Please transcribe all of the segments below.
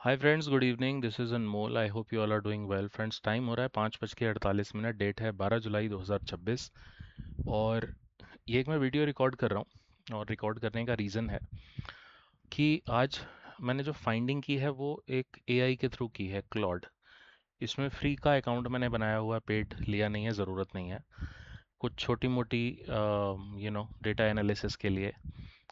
Hi friends, good evening. This is Anmol. I hope you all are doing well. Friends, time हो रहा है 5:48। Date है 12 जुलाई 2026। और ये एक मैं वीडियो रिकॉर्ड कर रहा हूँ, और रिकॉर्ड करने का रीज़न है कि आज मैंने जो फाइंडिंग की है वो एक एआई के थ्रू की है, क्लॉड। इसमें फ्री का अकाउंट मैंने बनाया हुआ, पेड लिया नहीं है, ज़रूरत नहीं है। कुछ छोटी मोटी डेटा एनालिसिस के लिए,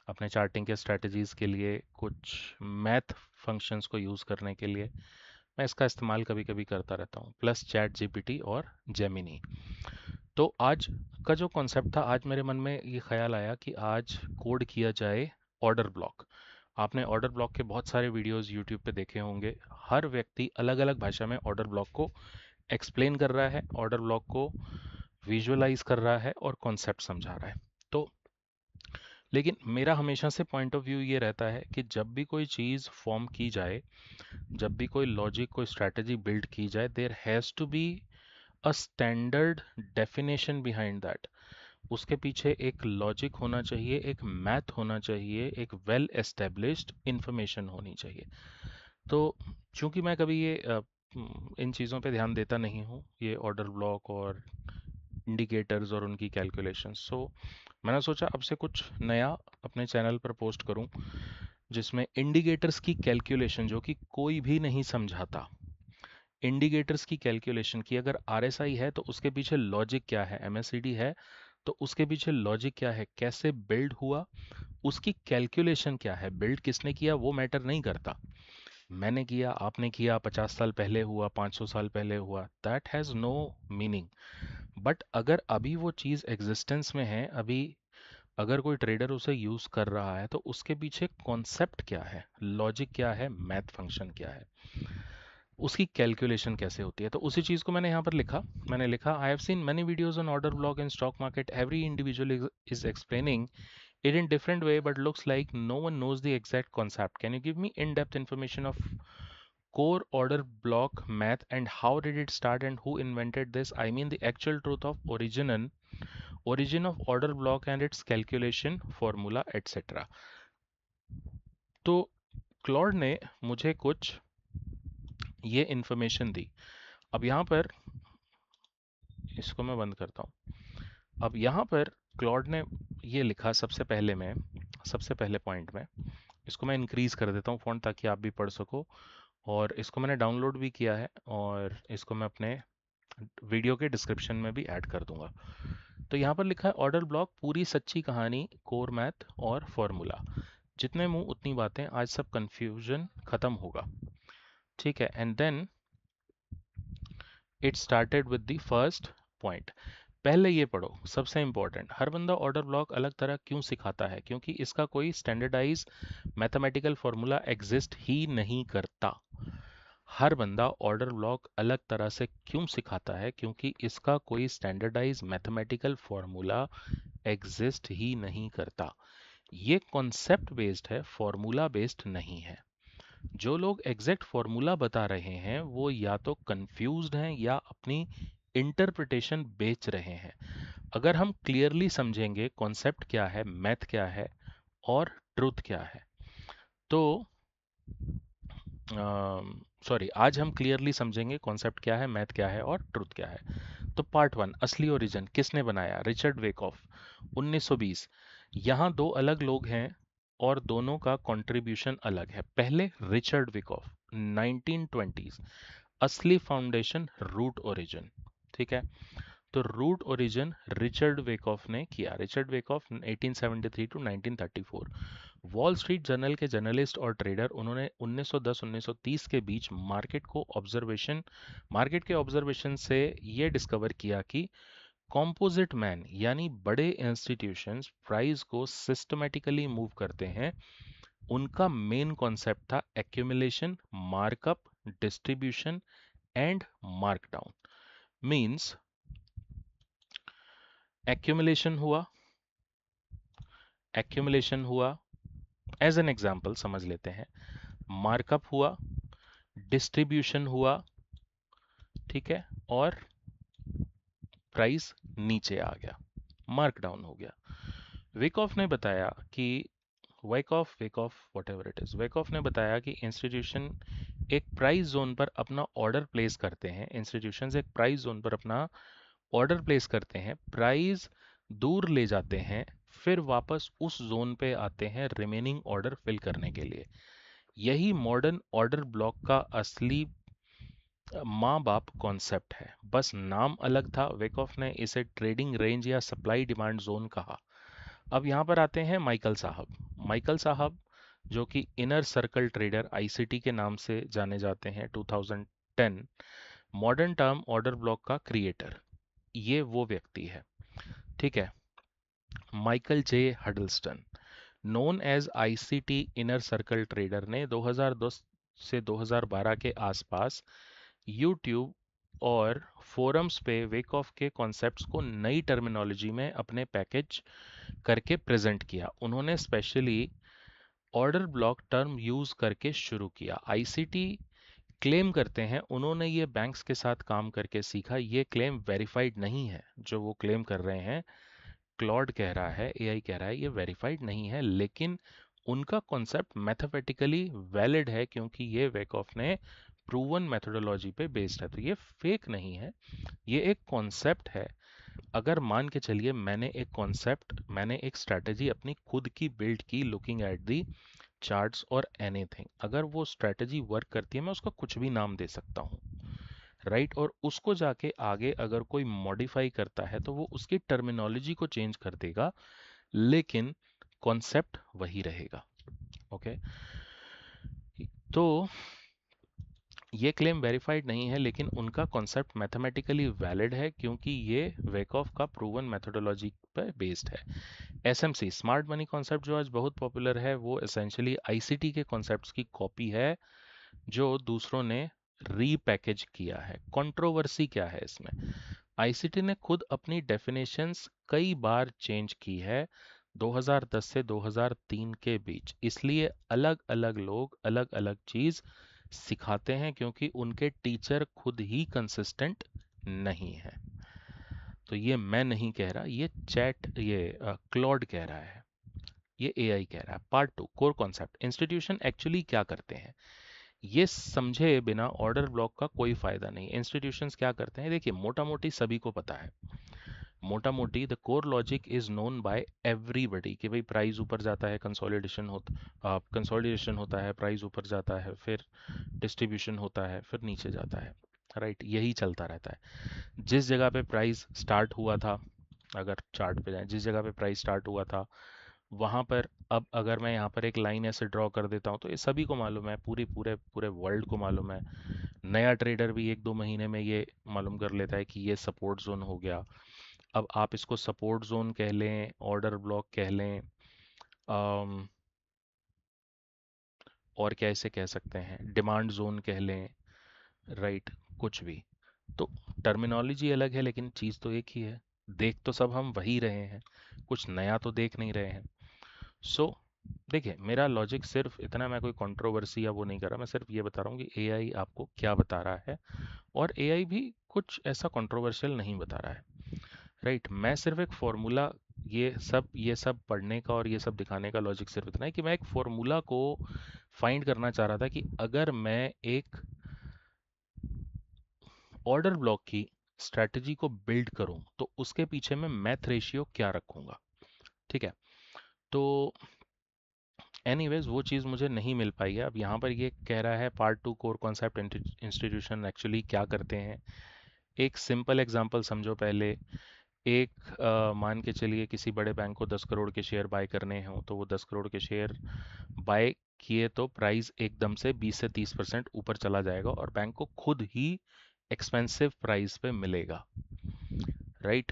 अपने चार्टिंग के स्ट्रेटजीज़ के लिए, कुछ मैथ फंक्शंस को यूज़ करने के लिए मैं इसका इस्तेमाल कभी कभी करता रहता हूँ, प्लस चैट जीपीटी और जेमिनी। तो आज का जो कॉन्सेप्ट था, आज मेरे मन में ये ख्याल आया कि आज कोड किया जाए ऑर्डर ब्लॉक। आपने ऑर्डर ब्लॉक के बहुत सारे वीडियोस यूट्यूब पे देखे होंगे। हर व्यक्ति अलग अलग भाषा में ऑर्डर ब्लॉक को एक्सप्लेन कर रहा है, ऑर्डर ब्लॉक को विजुअलाइज कर रहा है और कॉन्सेप्ट समझा रहा है। तो लेकिन मेरा हमेशा से पॉइंट ऑफ व्यू ये रहता है कि जब भी कोई चीज़ फॉर्म की जाए, जब भी कोई लॉजिक, कोई स्ट्रैटेजी बिल्ड की जाए, there has to be a standard definition behind that. उसके पीछे एक लॉजिक होना चाहिए, एक मैथ होना चाहिए, एक वेल एस्टेब्लिश्ड इंफॉर्मेशन होनी चाहिए। तो चूंकि मैं कभी इन चीज़ों पे ध्यान देता नहीं हूँ, ये ऑर्डर ब्लॉक और इंडिकेटर्स और उनकी कैलकुलेशंस, सो मैंने सोचा अब से कुछ नया अपने चैनल पर पोस्ट करूं, जिसमें इंडिकेटर्स की कैलकुलेशन, जो कि कोई भी नहीं समझाता, इंडिकेटर्स की कैलकुलेशन की, अगर आरएसआई है तो उसके पीछे लॉजिक क्या है, एमएससीडी है तो उसके पीछे लॉजिक क्या है, कैसे बिल्ड हुआ, उसकी कैलकुलेशन क्या है, बिल्ड किसने किया वो मैटर नहीं करता। मैंने किया, आपने किया, 50 साल पहले हुआ, 500 साल पहले हुआ, that has no meaning. But अगर अभी वो चीज़ एग्जिस्टेंस में है, अभी अगर कोई ट्रेडर उसे यूज़ कर रहा है, तो उसके पीछे कॉन्सेप्ट क्या है, लॉजिक क्या है, मैथ फंक्शन क्या है, उसकी कैलकुलेशन कैसे होती है। तो उसी चीज़ को मैंने यहाँ पर लिखा। मैंने लिखा, I have seen many videos on order block in stock market, every individual is explaining it in different way, but looks like no one knows the exact concept. Can you give me in-depth information of core order block math, and how did it start and who invented this? I mean the actual truth of origin of order block and its calculation formula, etc. तो Claude ने मुझे कुछ ये information दी। अब यहाँ पर इसको मैं बंद करता हूँ। अब यहाँ पर क्लॉड ने ये लिखा, सबसे पहले पॉइंट में, इसको मैं इंक्रीज कर देता हूँ फ़ॉन्ट, ताकि आप भी पढ़ सको। और इसको मैंने डाउनलोड भी किया है, और इसको मैं अपने वीडियो के डिस्क्रिप्शन में भी ऐड कर दूंगा। तो यहाँ पर लिखा है, ऑर्डर ब्लॉक पूरी सच्ची कहानी, कोर मैथ और फॉर्मूला, जितने मुंह उतनी बातें, आज सब कंफ्यूजन खत्म होगा। ठीक है, and then it started with the first point. पहले ये पढ़ो, सबसे इंपॉर्टेंट, हर बंदा ऑर्डर ब्लॉक अलग तरह क्यों सिखाता है? क्योंकि इसका कोई स्टैंडर्डाइज मैथमेटिकल फॉर्मूला एग्जिस्ट ही नहीं करता। हर बंदा ऑर्डर ब्लॉक अलग तरह से क्यों सिखाता है? क्योंकि इसका कोई स्टैंडर्डाइज मैथमेटिकल फॉर्मूला एग्जिस्ट ही नहीं करता। ये कॉन्सेप्ट बेस्ड है, फॉर्मूला बेस्ड नहीं है। जो लोग एग्जैक्ट फॉर्मूला बता रहे हैं वो या तो कंफ्यूज्ड हैं या अपनी इंटरप्रिटेशन बेच रहे हैं। अगर हम क्लियरली समझेंगे कॉन्सेप्ट क्या है, मैथ क्या है और ट्रुथ क्या है, तो सॉरी, आज हम क्लियरली समझेंगे कॉन्सेप्ट क्या है, मैथ क्या है और ट्रुथ क्या है। तो पार्ट वन, असली ओरिजिन किसने बनाया? रिचर्ड वेकऑफ, 1920। यहाँ दो अलग लोग हैं और दोनों का कंट्रीब्यूशन अलग है। पहले रिचर्ड विकॉफ, 1920s, असली फाउंडेशन रूट ओरिजिन। ठीक है, तो रूट ओरिजिन रिचर्ड वेकॉफ ने किया। Richard Wyckoff 1873 to 1934, Wall Street Journal के जर्नलिस्ट और ट्रेडर। उन्होंने 1910-1930 के बीच मार्केट के ऑब्जर्वेशन से ये डिस्कवर किया कि कॉम्पोजिट मैन यानी बड़े इंस्टीट्यूशंस प्राइस को सिस्टमेटिकली मूव करते हैं। उनका मेन कॉन्सेप्ट था accumulation, markup, distribution and markdown. Means accumulation हुआ, एक्यूमुलेशन हुआ, एज एन एग्जांपल समझ लेते हैं, मार्कअप हुआ, डिस्ट्रीब्यूशन हुआ, ठीक है, और प्राइस नीचे आ गया, मार्कडाउन हो गया। विकॉफ ने बताया कि wake of what ever it is, wake of ने बताया कि इंस्टीट्यूशन एक प्राइस जोन पर अपना ऑर्डर प्लेस करते हैं, इंस्टीट्यूशंस एक प्राइस जोन पर अपना ऑर्डर प्लेस करते हैं, प्राइस दूर ले जाते हैं, फिर वापस उस जोन पे आते हैं रिमेनिंग ऑर्डर फिल करने के लिए। यही मॉडर्न ऑर्डर ब्लॉक का असली माँ बाप कॉन्सेप्ट है, बस नाम अलग था। वेकऑफ ने इसे ट्रेडिंग रेंज या सप्लाई डिमांड जोन कहा। अब यहाँ पर आते हैं माइकल साहब। माइकल साहब जो कि इनर सर्कल ट्रेडर आईसीटी के नाम से जाने जाते हैं, 2010 मॉडर्न टर्म ऑर्डर ब्लॉक का क्रिएटर, ये वो व्यक्ति है। ठीक है, Michael J Huddleston known as ICT inner circle trader ने 2010 से 2012 के आसपास यूट्यूब और फोरम्स पे वेक ऑफ के कॉन्सेप्ट्स को नई टर्मिनोलॉजी में अपने पैकेज करके प्रेजेंट किया। उन्होंने specially order block term use करके शुरू किया। आईसीटी क्लेम करते हैं उन्होंने ये बैंक्स के साथ काम करके सीखा। ये क्लेम वेरीफाइड नहीं है जो वो क्लेम कर रहे हैं, क्लॉड कह रहा है, एआई कह रहा है, ये वेरीफाइड नहीं है, लेकिन उनका कॉन्सेप्ट मैथमेटिकली वैलिड है क्योंकि ये वेकऑफ ने प्रूवन मेथोडोलॉजी पे बेस्ड है, तो ये फेक नहीं है, ये एक कॉन्सेप्ट है। अगर मान के चलिए मैंने एक स्ट्रैटेजी अपनी खुद की बिल्ड की लुकिंग एट दी चार्ट्स और एनीथिंग, अगर वो स्ट्रैटेजी वर्क करती है मैं उसका कुछ भी नाम दे सकता हूँ, राइट। और उसको जाके आगे अगर कोई मॉडिफाई करता है तो वो उसकी टर्मिनोलॉजी को चेंज कर देगा, लेकिन कॉन्सेप्ट वही रहेगा। ओके, तो ये क्लेम वेरीफाइड नहीं है लेकिन उनका कॉन्सेप्ट मैथमेटिकली वैलिड है क्योंकि ये वेकऑफ का प्रूवन मेथोडोलॉजी पर बेस्ड है। एसएमसी स्मार्ट मनी कॉन्सेप्ट जो आज बहुत पॉपुलर है वो एसेंशियली आईसीटी के कॉन्सेप्ट्स की कॉपी है जो दूसरों ने रीपैकेज किया है। कंट्रोवर्सी क्या है इसमें? आईसीटी ने खुद अपनी डेफिनेशंस कई बार चेंज की है 2010 से 2003 के बीच, इसलिए अलग अलग लोग अलग अलग चीज सिखाते हैं क्योंकि उनके टीचर खुद ही कंसिस्टेंट नहीं है। तो ये मैं नहीं कह रहा, ये क्लॉड कह रहा है, ये एआई कह रहा है। Part two, core concept, institution actually क्या करते हैं ये समझे बिना ऑर्डर ब्लॉक का कोई फायदा नहीं। इंस्टीट्यूशंस क्या करते हैं देखिए, मोटा मोटी सभी को पता है, मोटा मोटी the core logic is known by everybody कि भाई प्राइस ऊपर जाता है, कंसोलिडेशन होता है, प्राइस ऊपर जाता है, फिर डिस्ट्रीब्यूशन होता है, फिर नीचे जाता है, राइट, यही चलता रहता है। जिस जगह पे प्राइस स्टार्ट हुआ था, अगर चार्ट पे जाएं, जिस जगह पे प्राइस स्टार्ट हुआ था वहां पर, अब अगर मैं यहाँ पर एक लाइन ऐसे ड्रॉ कर देता हूँ तो ये सभी को मालूम है, पूरी पूरे पूरे वर्ल्ड को मालूम है। नया ट्रेडर भी एक दो महीने में ये मालूम कर लेता है कि ये सपोर्ट जोन हो गया। अब आप इसको सपोर्ट जोन कह लें, ऑर्डर ब्लॉक कह लें, अम, और क्या इसे कह सकते हैं, डिमांड जोन कह लें, राइट, कुछ भी। तो टर्मिनोलॉजी अलग है लेकिन चीज़ तो एक ही है, देख तो सब हम वही रहे हैं, कुछ नया तो देख नहीं रहे हैं। सो देखिए, मेरा लॉजिक सिर्फ इतना, मैं कोई कंट्रोवर्सी या वो नहीं कर रहा, मैं सिर्फ ये बता रहा हूँ कि एआई आपको क्या बता रहा है, और एआई भी कुछ ऐसा कंट्रोवर्शियल नहीं बता रहा है, राइट। मैं सिर्फ एक फॉर्मूला, ये सब पढ़ने का और ये सब दिखाने का लॉजिक सिर्फ इतना है कि मैं एक फॉर्मूला को फाइंड करना चाह रहा था कि अगर मैं एक ऑर्डर ब्लॉक की स्ट्रैटेजी को बिल्ड करूं तो उसके पीछे मैं मैथ रेशियो क्या रखूंगा। ठीक है, तो एनीवेज वो चीज़ मुझे नहीं मिल पाई है। अब यहाँ पर ये कह रहा है part two, core concept institution actually क्या करते हैं। एक सिंपल एग्जांपल समझो पहले। मान के चलिए किसी बड़े बैंक को 10 करोड़ के शेयर बाय करने हों तो वो 10 करोड़ के शेयर बाय किए तो प्राइस एकदम से 20 से 30% ऊपर चला जाएगा और बैंक को खुद ही एक्सपेंसिव प्राइस पे मिलेगा, राइट।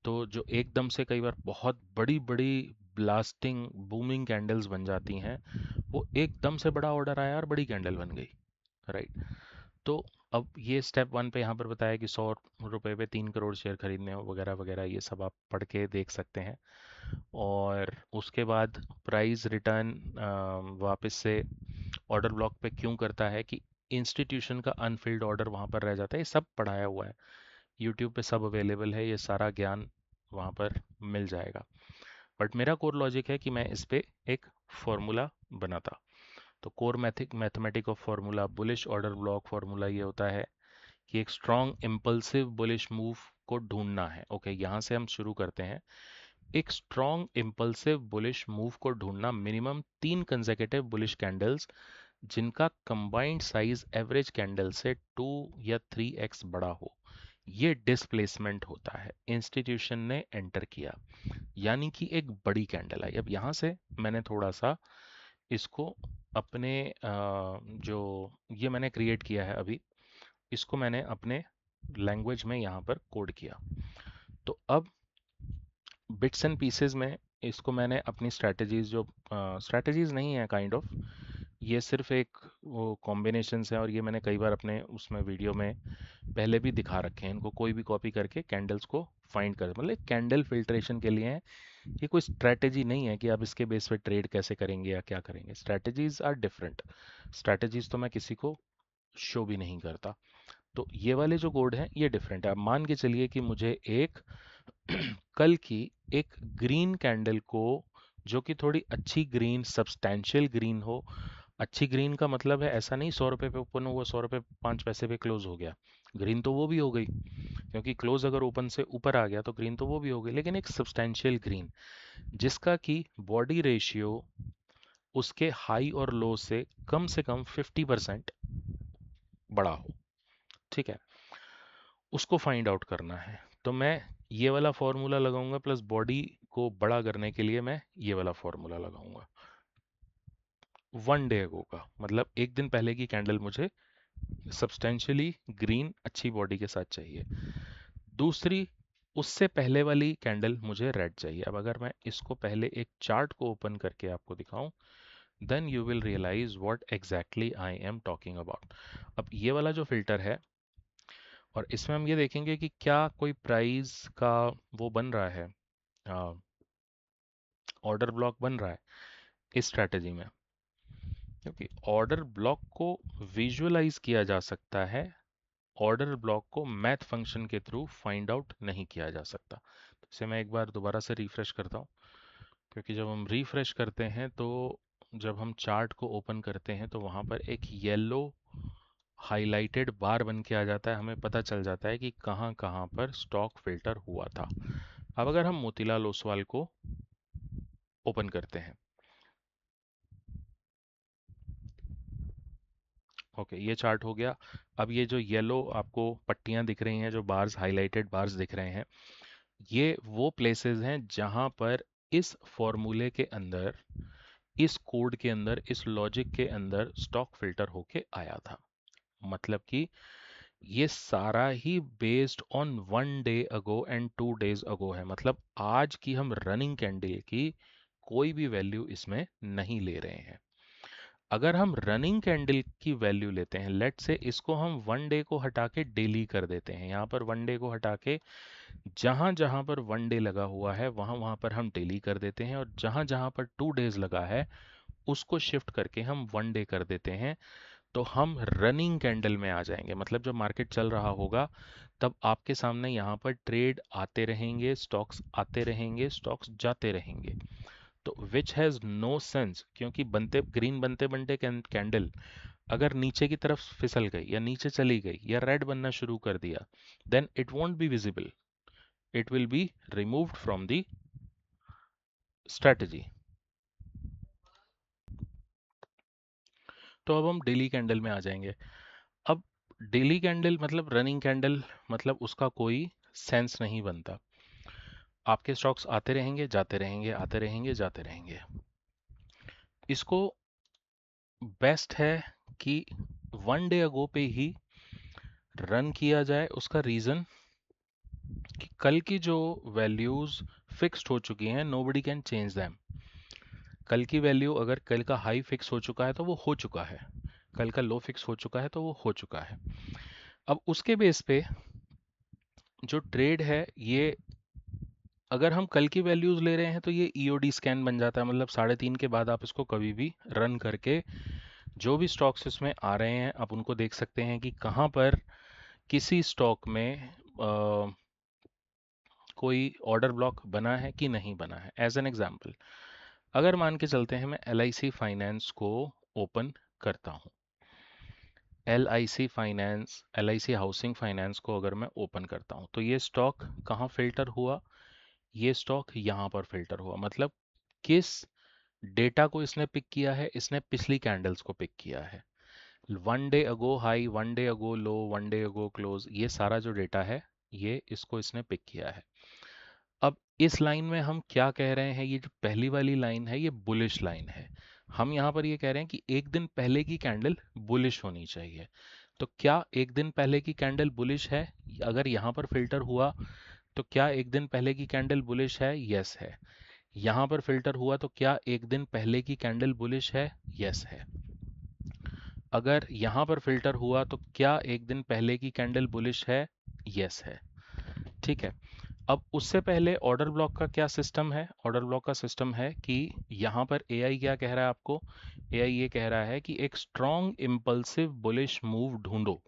तो जो एकदम से कई बार बहुत बड़ी बड़ी ब्लास्टिंग बूमिंग कैंडल्स बन जाती हैं, वो एकदम से बड़ा ऑर्डर आया और बड़ी कैंडल बन गई, राइट। तो अब ये स्टेप वन पे यहाँ पर बताया कि 100 रुपये पे 3 करोड़ शेयर खरीदने हो वगैरह वगैरह, ये सब आप पढ़ के देख सकते हैं। और उसके बाद प्राइस रिटर्न वापस से ऑर्डर ब्लॉक पे क्यों करता है कि इंस्टीट्यूशन का अनफिल्ड ऑर्डर वहाँ पर रह जाता है, ये सब पढ़ाया हुआ है, यूट्यूब पे सब अवेलेबल है, ये सारा ज्ञान वहाँ पर मिल जाएगा। बट मेरा कोर लॉजिक है कि मैं इस पे एक फॉर्मूला बनाता। तो core mathematic of formula bullish order block formula ये होता है कि एक स्ट्रॉन्ग इम्पल्सिव बुलिश मूव को ढूंढना है। ओके, यहाँ से हम शुरू करते हैं। एक स्ट्रॉन्ग इम्पल्सिव बुलिश मूव को ढूंढना, मिनिमम 3 कंसेक्यूटिव बुलिश कैंडल्स जिनका कंबाइंड साइज एवरेज कैंडल से 2 या 3x बड़ा हो, ये डिस्प्लेसमेंट होता है। इंस्टीट्यूशन ने एंटर किया, यानी कि एक बड़ी कैंडल आई। अब यहाँ से मैंने थोड़ा सा इसको अपने जो ये मैंने क्रिएट किया है अभी, इसको मैंने अपने लैंग्वेज में यहाँ पर कोड किया। तो अब बिट्स एंड पीसेस में इसको मैंने अपनी स्ट्रैटेजीज, जो स्ट्रैटेजीज नहीं है काइंड ऑफ, ये सिर्फ एक वो कॉम्बिनेशंस है, और ये मैंने कई बार अपने उसमें वीडियो में पहले भी दिखा रखे हैं। इनको कोई भी कॉपी करके कैंडल्स को फाइंड कर, मतलब कैंडल फिल्ट्रेशन के लिए है। ये कोई स्ट्रैटेजी नहीं है कि आप इसके बेस पे ट्रेड कैसे करेंगे या क्या करेंगे। Strategies are different. स्ट्रैटेजीज तो मैं किसी को शो भी नहीं करता। तो ये वाले जो कोड हैं ये डिफरेंट है। अब मान के चलिए कि मुझे एक कल की एक ग्रीन कैंडल को, जो कि थोड़ी अच्छी ग्रीन, सब्सटैंशियल ग्रीन हो। अच्छी ग्रीन का मतलब है ऐसा नहीं 100 रुपए पे ओपन हुआ, 100 रुपए 5 पैसे पे क्लोज हो गया। ग्रीन तो वो भी हो गई, क्योंकि क्लोज अगर ओपन से ऊपर आ गया तो ग्रीन तो वो भी हो गई। लेकिन एक सब्सटैंशियल ग्रीन जिसका कि बॉडी रेशियो उसके हाई और लो से कम 50% बड़ा हो, ठीक है, उसको फाइंड आउट करना है। तो मैं ये वाला फॉर्मूला लगाऊंगा, प्लस बॉडी को बड़ा करने के लिए मैं ये वाला फॉर्मूला लगाऊंगा। 1 डे अगो का मतलब एक दिन पहले की कैंडल मुझे सब्सटेंशियली ग्रीन अच्छी बॉडी के साथ चाहिए। दूसरी, उससे पहले वाली कैंडल मुझे रेड चाहिए। अब अगर मैं इसको पहले एक चार्ट को ओपन करके आपको दिखाऊं, then you will realize what exactly I am talking about. अब ये वाला जो फिल्टर है, और इसमें हम ये देखेंगे कि क्या कोई प्राइस का वो बन रहा है, ऑर्डर ब्लॉक बन रहा है इस स्ट्रैटेजी में। क्योंकि ऑर्डर ब्लॉक को विजुअलाइज किया जा सकता है, ऑर्डर ब्लॉक को मैथ फंक्शन के थ्रू फाइंड आउट नहीं किया जा सकता। तो इसे मैं एक बार दोबारा से रिफ्रेश करता हूँ, क्योंकि जब हम रिफ्रेश करते हैं तो जब हम चार्ट को ओपन करते हैं तो वहाँ पर एक येलो हाइलाइटेड बार बन के आ जाता है। हमें पता चल जाता है कि कहाँ कहाँ पर स्टॉक फिल्टर हुआ था। अब अगर हम मोतीलाल ओसवाल को ओपन करते हैं, ओके, ये चार्ट हो गया। अब ये जो येलो आपको पट्टियां दिख रही हैं, जो बार्स, हाइलाइटेड बार्स दिख रहे हैं, ये वो प्लेसेस हैं जहां पर इस फॉर्मूले के अंदर, इस कोड के अंदर, इस लॉजिक के अंदर स्टॉक फिल्टर होके आया था। मतलब कि ये सारा ही based on 1 day ago and 2 days ago है। मतलब आज की हम रनिंग कैंडल की कोई भी वैल्यू इसमें नहीं ले रहे हैं। अगर हम रनिंग कैंडल की वैल्यू लेते हैं, लेट से इसको हम 1 डे को हटा के डेली कर देते हैं। यहाँ पर 1 डे को हटा के जहां जहां पर 1 डे लगा हुआ है वहां वहां पर हम डेली कर देते हैं, और जहां जहां पर 2 डेज लगा है उसको शिफ्ट करके हम 1 डे कर देते हैं। तो हम रनिंग कैंडल में आ जाएंगे। मतलब जब मार्केट चल रहा होगा तब आपके सामने यहाँ पर ट्रेड आते रहेंगे, स्टॉक्स आते रहेंगे, स्टॉक्स जाते रहेंगे। तो विच हैज़ नो सेंस, क्योंकि बनते ग्रीन बनते बनते कैंडल अगर नीचे की तरफ फिसल गई या नीचे चली गई या रेड बनना शुरू कर दिया, then it won't be visible, it will be removed from the strategy. तो अब हम डेली कैंडल में आ जाएंगे। अब डेली कैंडल मतलब रनिंग कैंडल, मतलब उसका कोई सेंस नहीं बनता। आपके स्टॉक्स आते रहेंगे, जाते रहेंगे, आते रहेंगे, जाते रहेंगे। इसको बेस्ट है कि 1 डे अगो पे ही रन किया जाए। उसका रीज़न कि कल की जो वैल्यूज़ फिक्स्ड हो चुकी हैं, नोबडी कैन चेंज दैम। कल की वैल्यू, अगर कल का हाई फिक्स हो चुका है तो वो हो चुका है, कल का लो फिक्स हो चुका है तो वो हो चुका है। अब उसके बेस पे जो ट्रेड है, ये अगर हम कल की वैल्यूज ले रहे हैं तो ये ईओडी स्कैन बन जाता है। मतलब 3:30 के बाद आप इसको कभी भी रन करके जो भी स्टॉक्स इसमें आ रहे हैं आप उनको देख सकते हैं कि कहाँ पर किसी स्टॉक में कोई ऑर्डर ब्लॉक बना है कि नहीं बना है। एज एन एग्जाम्पल, अगर मान के चलते हैं मैं LIC फाइनेंस को ओपन करता हूँ, LIC finance, LIC housing finance को अगर मैं ओपन करता हूँ, तो ये स्टॉक कहाँ फिल्टर हुआ? ये स्टॉक यहाँ पर फिल्टर हुआ। मतलब किस डेटा को इसने पिक किया है? इसने पिछली कैंडल्स को पिक किया है। 1 डे अगो हाई, 1 डे अगो लो, 1 डे अगो क्लोज, ये सारा जो डेटा है ये इसको इसने पिक किया है। अब इस लाइन में हम क्या कह रहे हैं? ये जो पहली वाली लाइन है ये बुलिश लाइन है। हम यहाँ पर ये कह रहे हैं कि एक दिन पहले की कैंडल बुलिश होनी चाहिए। तो क्या एक दिन पहले की कैंडल बुलिश है? अगर यहाँ पर फिल्टर हुआ तो क्या एक दिन पहले की कैंडल बुलिश है? यस है। यहाँ पर फिल्टर हुआ तो क्या एक दिन पहले की कैंडल बुलिश है? यस है। अगर यहाँ पर फिल्टर हुआ तो क्या एक दिन पहले की कैंडल बुलिश है? यस है। ठीक है। अब उससे पहले ऑर्डर ब्लॉक का क्या सिस्टम है? ऑर्डर ब्लॉक का सिस्टम है कि यहाँ पर AI क्या कह रहा है आपको? AI ये कह रहा है कि एक स्ट्रॉन्ग इम्पल्सिव बुलिश मूव ढूंढो,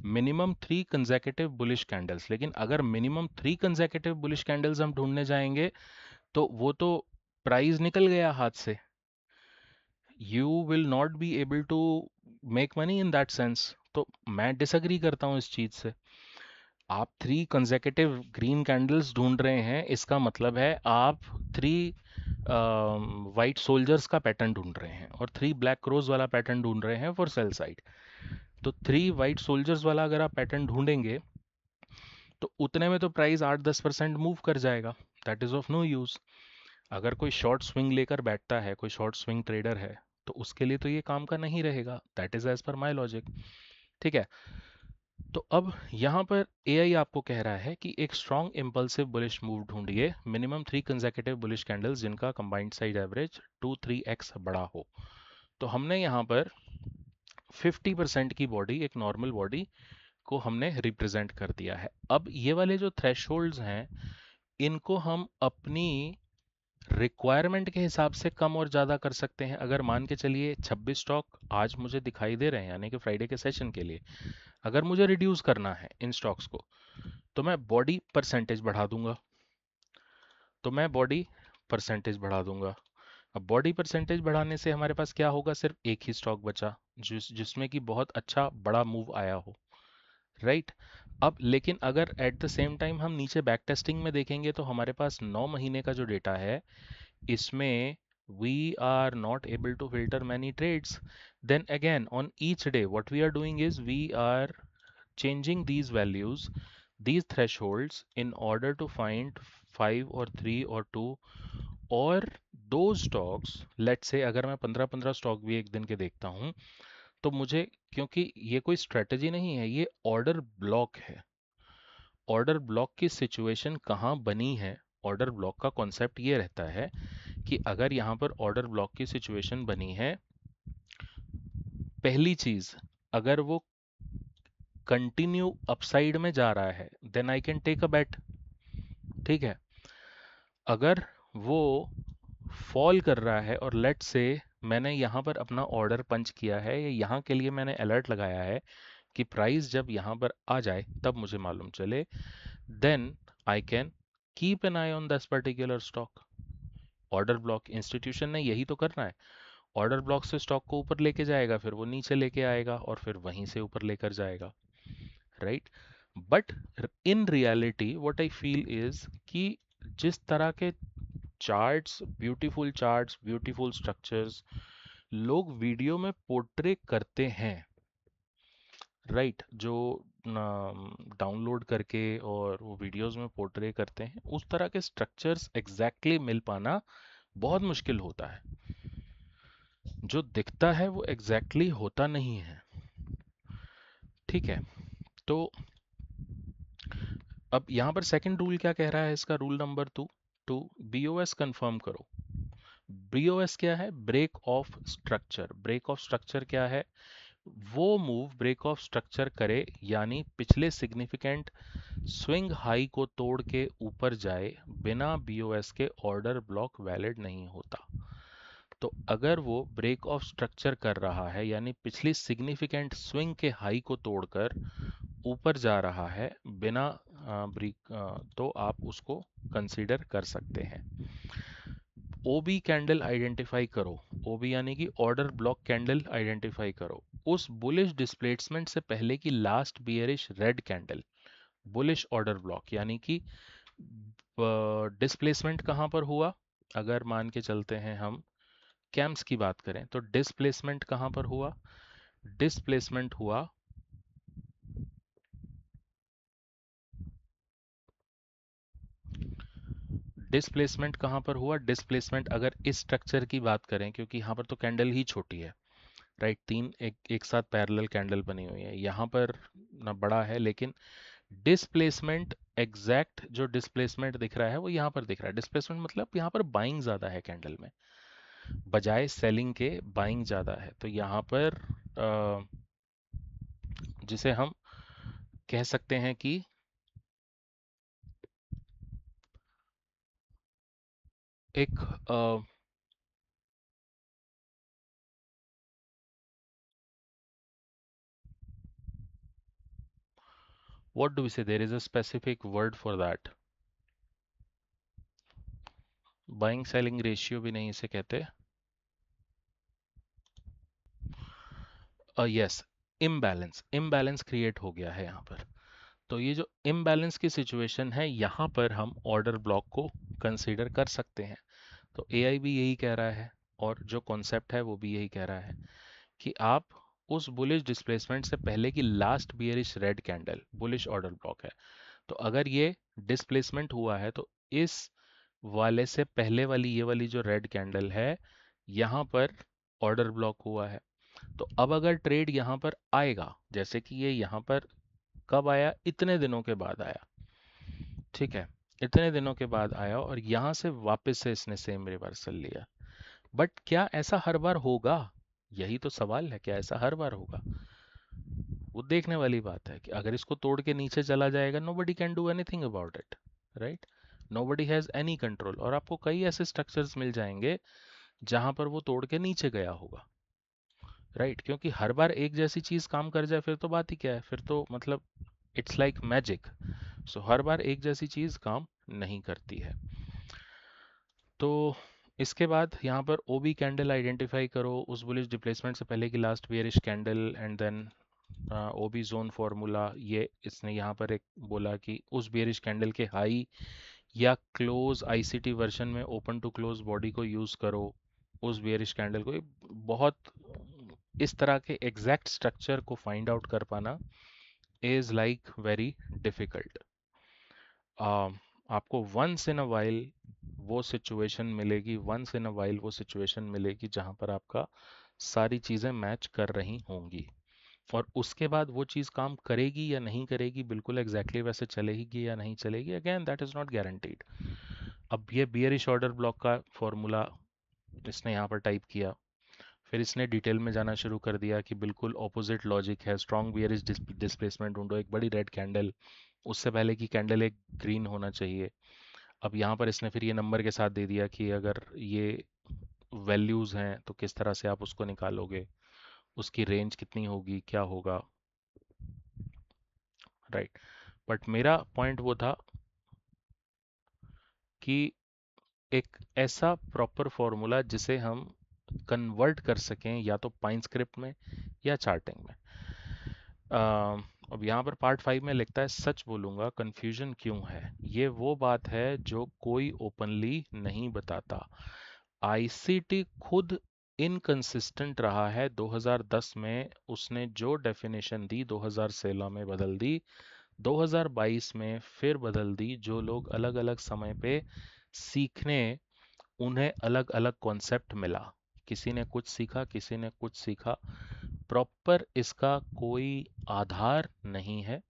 मिनिमम 3 कंसेक्यूटिव बुलिश कैंडल्स। लेकिन अगर मिनिमम 3 कंसेक्यूटिव बुलिश कैंडल्स हम ढूंढने जाएंगे तो वो तो प्राइस निकल गया हाथ से। You will not be able to make money in that sense. तो मैं डिसएग्री करता हूँ इस चीज से। आप 3 कंसेक्यूटिव ग्रीन कैंडल्स ढूंढ रहे हैं, इसका मतलब है आप 3 वाइट सोल्जर्स का पैटर्न ढूंढ रहे हैं और 3 ब्लैक क्रोज वाला पैटर्न ढूंढ रहे हैं फॉर सेल साइड। तो 3 वाइट सोल्जर्स वाला अगर आप पैटर्न ढूंढेंगे तो उतने में तो प्राइस 8-10% मूव कर जाएगा। That is of no use. अगर कोई शॉर्ट स्विंग लेकर बैठता है, कोई शॉर्ट स्विंग ट्रेडर है, तो उसके लिए तो ये काम का नहीं रहेगा। That is as per my logic. ठीक है। तो अब यहाँ पर AI आपको कह रहा है कि एक स्ट्रॉन्ग इम्पल्सिव बुलिश मूव ढूंढिए, मिनिमम 3 कंसेक्यूटिव बुलिश कैंडल्स जिनका कंबाइंड साइड एवरेज 2-3x बड़ा हो। तो हमने यहाँ पर 50% की बॉडी, एक नॉर्मल बॉडी को हमने रिप्रेजेंट कर दिया है। अब ये वाले जो थ्रेशोल्ड्स हैं इनको हम अपनी रिक्वायरमेंट के हिसाब से कम और ज़्यादा कर सकते हैं। अगर मान के चलिए 26 स्टॉक आज मुझे दिखाई दे रहे हैं, यानी कि फ्राइडे के सेशन के लिए अगर मुझे रिड्यूस करना है इन स्टॉक्स को, तो मैं बॉडी परसेंटेज बढ़ा दूंगा। अब बॉडी परसेंटेज बढ़ाने से हमारे पास क्या होगा? सिर्फ एक ही स्टॉक बचा जिसमें कि बहुत अच्छा बड़ा मूव आया हो, राइट। अब लेकिन अगर एट द सेम टाइम हम नीचे बैक टेस्टिंग में देखेंगे तो हमारे पास 9 महीने का जो डेटा है इसमें we are not able to filter many trades. Then again on each day what we are doing is we are changing these values, these thresholds in order to find 5 or 3 or 2 और those stocks, let's say अगर मैं 15-15 stock भी एक दिन के देखता हूँ तो मुझे, क्योंकि ये कोई स्ट्रेटजी नहीं है, ये ऑर्डर ब्लॉक है। ऑर्डर ब्लॉक की सिचुएशन कहाँ बनी है? ऑर्डर ब्लॉक का कॉन्सेप्ट ये रहता है कि अगर यहाँ पर ऑर्डर ब्लॉक की सिचुएशन बनी है, पहली चीज, अगर वो कंटिन्यू अपसाइड में जा रहा है then I can take a bet. ठीक है। अगर वो फॉल कर रहा है और लेट से मैंने यहाँ पर अपना ऑर्डर पंच किया है या यहाँ के लिए मैंने अलर्ट लगाया है कि प्राइस जब यहाँ पर आ जाए तब मुझे मालूम चले, then I can keep an eye on this particular stock. Order block institution ने यही तो करना है। ऑर्डर ब्लॉक से स्टॉक को ऊपर लेके जाएगा, फिर वो नीचे लेके आएगा और फिर वहीं से ऊपर लेकर जाएगा, right. But in reality what I feel is कि जिस तरह के चार्ट्स, ब्यूटीफुल स्ट्रक्चर्स लोग वीडियो में पोर्ट्रे करते हैं, राइट, जो डाउनलोड करके और वो वीडियोस में पोर्ट्रे करते हैं, उस तरह के स्ट्रक्चर्स एग्जैक्टली मिल पाना बहुत मुश्किल होता है। जो दिखता है वो एग्जैक्टली होता नहीं है। ठीक है। तो अब यहाँ पर सेकंड रूल क्या कह रहा है इसका? रूल नंबर 2, BOS कंफर्म करो। BOS क्या है? Break of structure. Break of structure क्या है? वो मूव ब्रेक ऑफ स्ट्रक्चर करे यानी पिछले सिग्निफिकेंट स्विंग हाई को तोड़ के ऊपर जाए, बिना BOS के ऑर्डर ब्लॉक वैलिड नहीं होता। तो अगर वो ब्रेक ऑफ स्ट्रक्चर कर रहा है यानी पिछली सिग्निफिकेंट स्विंग के हाई को तोड़कर ऊपर जा रहा है बिना तो आप उसको कंसीडर कर सकते हैं। ओबी कैंडल आइडेंटिफाई करो। ओबी यानी कि ऑर्डर ब्लॉक कैंडल आइडेंटिफाई करो। उस बुलिश डिस्प्लेसमेंट से पहले की last bearish red candle. Bullish order block यानी कि डिस्प्लेसमेंट कहाँ पर हुआ? अगर मान के चलते हैं हम कैम्स की बात करें तो डिस्प्लेसमेंट कहाँ पर हुआ? डिस्प्लेसमेंट हुआ डिस्प्लेसमेंट कहाँ पर हुआ? डिस्प्लेसमेंट अगर इस स्ट्रक्चर की बात करें, क्योंकि यहाँ पर तो कैंडल ही छोटी है, राइट, तीन एक साथ पैरेलल कैंडल बनी हुई है, यहाँ पर ना बड़ा है, लेकिन डिस्प्लेसमेंट एग्जैक्ट जो डिस्प्लेसमेंट दिख रहा है वो यहाँ पर दिख रहा है। डिस्प्लेसमेंट मतलब यहाँ पर बाइंग ज़्यादा है कैंडल में, बजाय सेलिंग के बाइंग ज़्यादा है। तो यहाँ पर जिसे हम कह सकते हैं कि एक what do we say, there is a specific word for that, buying selling ratio भी नहीं इसे कहते, यस, इम्बैलेंस, इम्बैलेंस क्रिएट हो गया है यहाँ पर। तो ये जो इम्बैलेंस की सिचुएशन है, यहाँ पर हम ऑर्डर ब्लॉक को कंसीडर कर सकते हैं। तो एआई भी यही कह रहा है और जो कॉन्सेप्ट है वो भी यही कह रहा है कि आप उस बुलिश डिस्प्लेसमेंट से पहले की last bearish red candle bullish order block है। तो अगर ये डिस्प्लेसमेंट हुआ है तो इस वाले से पहले वाली ये वाली जो रेड कैंडल है यहाँ पर ऑर्डर ब्लॉक हुआ है। तो अब अगर ट्रेड यहाँ पर आएगा, जैसे कि ये यहाँ पर कब आया? इतने दिनों के बाद आया, ठीक है, इतने दिनों के बाद आया और यहाँ से वापस से इसने सेम रिवर्सल लिया। बट क्या ऐसा हर बार होगा? यही तो सवाल है, क्या ऐसा हर बार होगा? वो देखने वाली बात है कि अगर इसको तोड़ के नीचे चला जाएगा, nobody can do anything about it, right? Nobody has any control। और आपको कई ऐसे स्ट्रक्चर्स मिल जाएंगे जहां पर वो तोड़ के नीचे गया होगा, राइट? क्योंकि हर बार एक जैसी चीज काम कर जाए फिर तो बात ही क्या है, फिर तो मतलब इट्स लाइक मैजिक। सो हर बार एक जैसी चीज काम नहीं करती है। तो इसके बाद यहाँ पर ओबी कैंडल आइडेंटिफाई करो, उस बुलिश डिप्लेसमेंट से पहले की last bearish candle, and then OB zone formula. ये इसने यहाँ पर एक बोला कि उस बियरिश कैंडल के हाई या क्लोज आईसीटी वर्जन में ओपन टू क्लोज बॉडी को यूज करो उस बियरिश कैंडल को। ये बहुत, इस तरह के एग्जैक्ट स्ट्रक्चर को फाइंड आउट कर पाना इज लाइक वेरी डिफिकल्ट। आपको वंस इन अ वाइल वो सिचुएशन मिलेगी, वंस इन अ वाइल वो सिचुएशन मिलेगी जहां पर आपका सारी चीजें मैच कर रही होंगी, और उसके बाद वो चीज़ काम करेगी या नहीं करेगी, बिल्कुल एग्जैक्टली वैसे चलेगी या नहीं चलेगी, again that is not guaranteed. अब ये बियरिश ऑर्डर ब्लॉक का फॉर्मूला इसने यहाँ पर टाइप किया, फिर इसने डिटेल में जाना शुरू कर दिया कि बिल्कुल ऑपोजिट लॉजिक है, स्ट्रॉन्ग बियरिश डिस्प्लेसमेंट ढूंढो, एक बड़ी रेड कैंडल, उससे पहले की कैंडल एक ग्रीन होना चाहिए। अब यहाँ पर इसने फिर ये नंबर के साथ दे दिया कि अगर ये वैल्यूज़ हैं तो किस तरह से आप उसको निकालोगे, उसकी रेंज कितनी होगी, क्या होगा, राइट? बट मेरा पॉइंट वो था कि एक ऐसा प्रॉपर फॉर्मूला जिसे हम कन्वर्ट कर सकें या तो पाइन स्क्रिप्ट में या चार्टिंग में। अब यहाँ पर पार्ट 5 में लिखता है, सच बोलूँगा कंफ्यूजन क्यों है, ये वो बात है जो कोई ओपनली नहीं बताता। आईसीटी खुद इनकंसिस्टेंट रहा है। 2010 में उसने जो डेफिनेशन दी 2016 में बदल दी, 2022 में फिर बदल दी। जो लोग अलग अलग समय पे सीखने, उन्हें अलग अलग कॉन्सेप्ट मिला, किसी ने कुछ सीखा, किसी ने कुछ सीखा, प्रॉपर इसका कोई आधार नहीं है।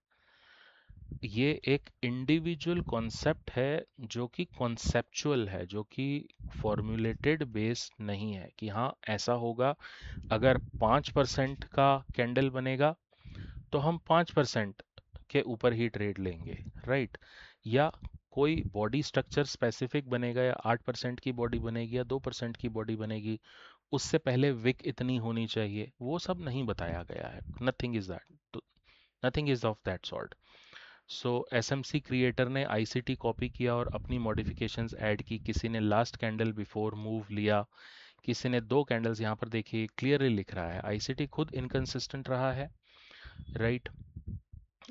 ये एक इंडिविजुअल कॉन्सेप्ट है जो कि कॉन्सेप्चुअल है, जो कि फॉर्मुलेटेड बेस नहीं है कि हाँ ऐसा होगा, अगर 5% का कैंडल बनेगा तो हम 5% के ऊपर ही ट्रेड लेंगे, राइट? या कोई बॉडी स्ट्रक्चर स्पेसिफिक बनेगा, या 8% की बॉडी बनेगी या 2% की बॉडी बनेगी, उससे पहले विक इतनी होनी चाहिए, वो सब नहीं बताया गया है। Nothing is that, nothing is of that sort. So SMC creator ने आईसीटी कॉपी किया और अपनी मॉडिफिकेशंस ऐड की। किसी ने लास्ट कैंडल बिफोर मूव लिया, किसी ने दो कैंडल्स, यहाँ पर देखिए क्लियरली लिख रहा है आईसीटी खुद इनकंसिस्टेंट रहा है, राइट।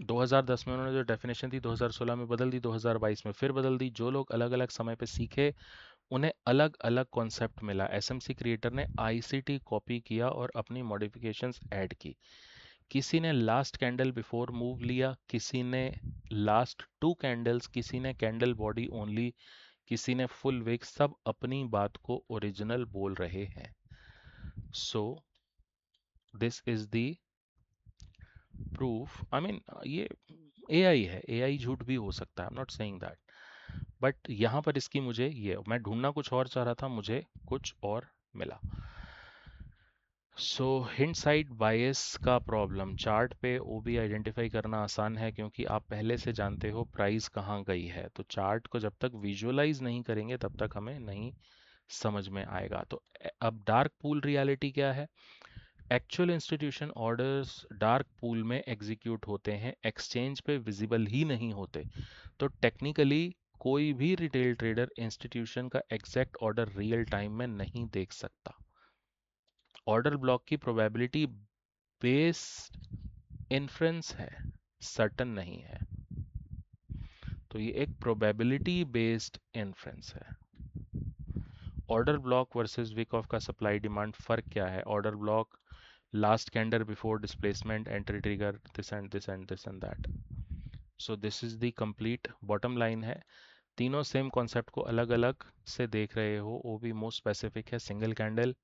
2010 में उन्होंने जो डेफिनेशन दी 2016 में बदल दी, 2022 में फिर बदल दी। जो लोग अलग अलग समय पे सीखे उन्हें अलग अलग कॉन्सेप्ट मिला। एसएमसी क्रिएटर ने आईसीटी कॉपी किया और अपनी मॉडिफिकेशंस ऐड की। किसी ने लास्ट कैंडल बिफोर मूव लिया, किसी ने लास्ट टू कैंडल्स, किसी ने कैंडल बॉडी ओनली, किसी ने फुल विक। सब अपनी बात को ओरिजिनल बोल रहे हैं। सो this is the proof. I mean ये एआई है, एआई झूठ भी हो सकता है, I am not saying that, but यहाँ पर इसकी मुझे ये, मैं ढूंढना कुछ और चाह रहा था, मुझे कुछ और मिला। सो हिंट साइड बायस का प्रॉब्लम, चार्ट पे ओबी आइडेंटिफाई करना आसान है क्योंकि आप पहले से जानते हो प्राइस कहाँ गई है। तो चार्ट को जब तक विजुअलाइज नहीं करेंगे तब तक हमें नहीं समझ में आएगा। तो अब डार्क पूल रियलिटी क्या है? Actual institution orders dark pool में एग्जीक्यूट होते हैं, एक्सचेंज पे विजिबल ही नहीं होते। तो टेक्निकली कोई भी रिटेल ट्रेडर इंस्टीट्यूशन का एग्जैक्ट ऑर्डर रियल टाइम में नहीं देख सकता। ऑर्डर ब्लॉक की प्रोबेबिलिटी बेस्ड इन्फ्रेंस है, सर्टन नहीं है। तो ये एक प्रोबेबिलिटी बेस्ड इन्फ्रेंस है। Order block versus Wyckoff का सप्लाई डिमांड फर्क क्या है? Order block last candle before displacement, entry trigger, this and this and this and that. So this is the complete bottom line है। तीनों same concept को अलग अलग से देख रहे हो। वो भी मोस्ट स्पेसिफिक है single candle,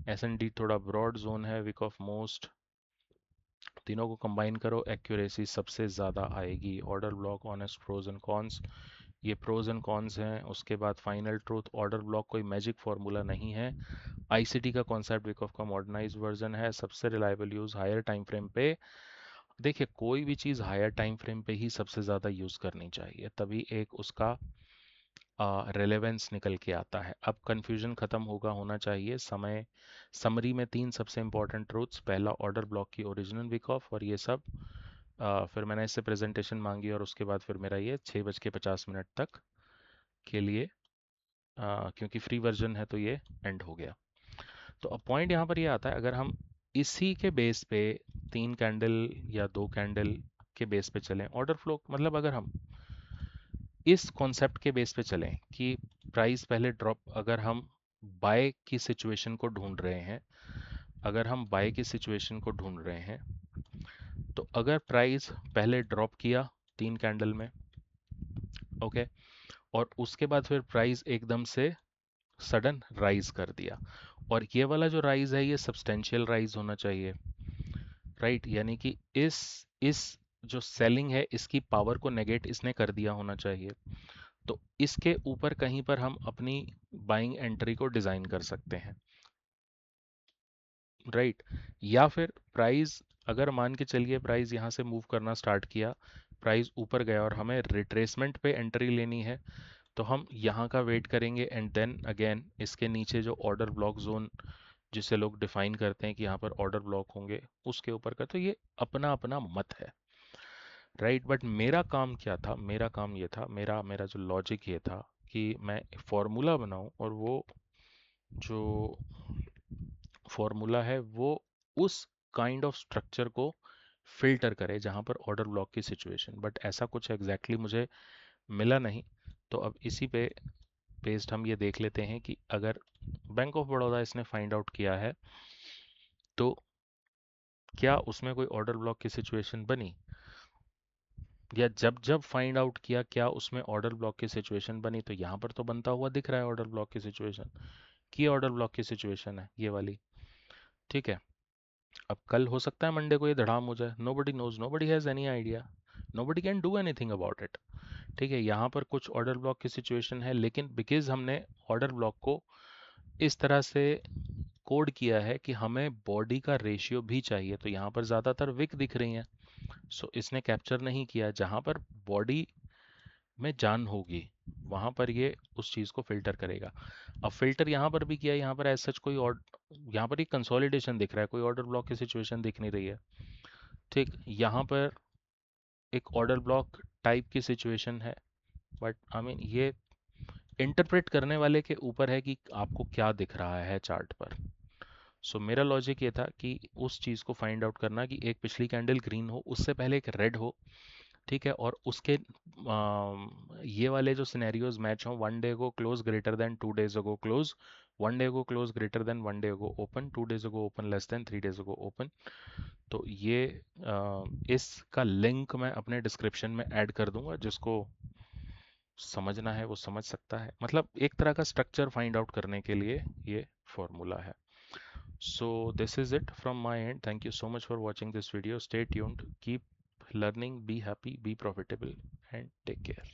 S and D थोड़ा ब्रॉड जोन है, वीक ऑफ मोस्ट। तीनों को कंबाइन करो, एक्यूरेसी सबसे ज़्यादा आएगी। Order block honest pros and cons, ये प्रोज एंड कॉन्स हैं। उसके बाद फाइनल ट्रूथ, ऑर्डर ब्लॉक कोई मैजिक फार्मूला नहीं है। आईसीटी का कॉन्सेप्ट वीक ऑफ का मॉडर्नाइज वर्जन है। सबसे reliable use higher time frame पे। देखिए कोई भी चीज़ हायर टाइम फ्रेम पे ही सबसे ज़्यादा यूज़ करनी चाहिए, तभी एक उसका रेलेवेंस निकल के आता है। अब कंफ्यूजन खत्म होना चाहिए। समय समरी में तीन सबसे इंपॉर्टेंट ट्रूथ्स, पहला ऑर्डर ब्लॉक की ओरिजिनल वीक ऑफ और ये सब। फिर मैंने इससे प्रेजेंटेशन मांगी और उसके बाद फिर मेरा ये 6:50 तक के लिए, क्योंकि फ्री वर्जन है तो ये एंड हो गया। तो अब पॉइंट यहाँ पर ये आता है, अगर हम इसी के बेस पे तीन कैंडल या दो कैंडल के बेस पे चलें, ऑर्डर फ्लो मतलब अगर हम इस कॉन्सेप्ट के बेस पे चलें कि प्राइस पहले ड्रॉप, अगर हम बाय की सिचुएशन को ढूंढ रहे हैं, अगर हम बाय की सिचुएशन को ढूंढ रहे हैं, तो अगर प्राइस पहले ड्रॉप किया तीन कैंडल में, ओके, और उसके बाद फिर प्राइस एकदम से सडन राइज कर दिया, और ये वाला जो राइज है ये सब्सटेंशियल राइज होना चाहिए, राइट, यानी कि इस जो सेलिंग है इसकी पावर को नेगेट इसने कर दिया होना चाहिए। तो इसके ऊपर कहीं पर हम अपनी बाइंग एंट्री को डिजाइन कर सकते हैं, राइट। या फिर प्राइस, अगर मान के चलिए प्राइस यहाँ से मूव करना स्टार्ट किया, प्राइस ऊपर गया और हमें रिट्रेसमेंट पे एंट्री लेनी है, तो हम यहाँ का वेट करेंगे एंड देन अगेन इसके नीचे जो ऑर्डर ब्लॉक जोन जिसे लोग डिफाइन करते हैं कि यहाँ पर ऑर्डर ब्लॉक होंगे, उसके ऊपर का। तो ये अपना अपना मत है, राइट। बट मेरा काम क्या था? मेरा काम ये था, मेरा मेरा जो लॉजिक ये था कि मैं फॉर्मूला बनाऊं और वो जो फॉर्मूला है वो उस काइंड ऑफ स्ट्रक्चर को फिल्टर करे जहां पर ऑर्डर ब्लॉक की सिचुएशन, बट ऐसा कुछ एग्जैक्टली exactly मुझे मिला नहीं। तो अब इसी पे बेस्ड हम ये देख लेते हैं कि अगर बैंक ऑफ बड़ौदा इसने फाइंड आउट किया है तो क्या उसमें कोई ऑर्डर ब्लॉक की सिचुएशन बनी, या जब जब फाइंड आउट किया क्या उसमें ऑर्डर ब्लॉक की सिचुएशन बनी। तो यहाँ पर तो बनता हुआ दिख रहा है ऑर्डर ब्लॉक की सिचुएशन, की ऑर्डर ब्लॉक की सिचुएशन है ये वाली, ठीक है। अब कल हो सकता है मंडे को ये धड़ाम हो जाए, nobody knows, nobody has any idea, nobody can do anything about it, ठीक है। यहाँ पर कुछ ऑर्डर ब्लॉक की सिचुएशन है, लेकिन बिकॉज हमने ऑर्डर ब्लॉक को इस तरह से कोड किया है कि हमें बॉडी का रेशियो भी चाहिए, तो यहाँ पर ज़्यादातर विक दिख रही हैं। सो इसने कैप्चर नहीं किया जहाँ पर बॉडी में जान होगी, वहां पर ये उस चीज को फिल्टर करेगा। अब फिल्टर यहाँ पर भी किया, यहाँ पर एज सच कोई और, यहाँ पर एक कंसोलिडेशन दिख रहा है, कोई ऑर्डर ब्लॉक की सिचुएशन दिख नहीं रही है, ठीक। यहाँ पर एक ऑर्डर ब्लॉक टाइप की सिचुएशन है, बट आई मीन ये इंटरप्रेट करने वाले के ऊपर है कि आपको क्या दिख रहा है चार्ट पर। सो मेरा लॉजिक ये था कि उस चीज़ को फाइंड आउट करना कि एक पिछली कैंडल ग्रीन हो, उससे पहले एक रेड हो, ठीक है, और उसके ये वाले जो सिनेरियोज मैच हों, 1 डे को close greater than 2 days ago close, 1 day को close greater than 1 day ago open, 2 days ago open less than 3 days ago open. तो ये इसका लिंक मैं अपने डिस्क्रिप्शन में ऐड कर दूंगा, जिसको समझना है वो समझ सकता है। मतलब एक तरह का स्ट्रक्चर फाइंड आउट करने के लिए ये फॉर्मूला है। So this is it from my end. Thank you so much for watching this video. Stay tuned, keep learning, be happy, be profitable, and take care.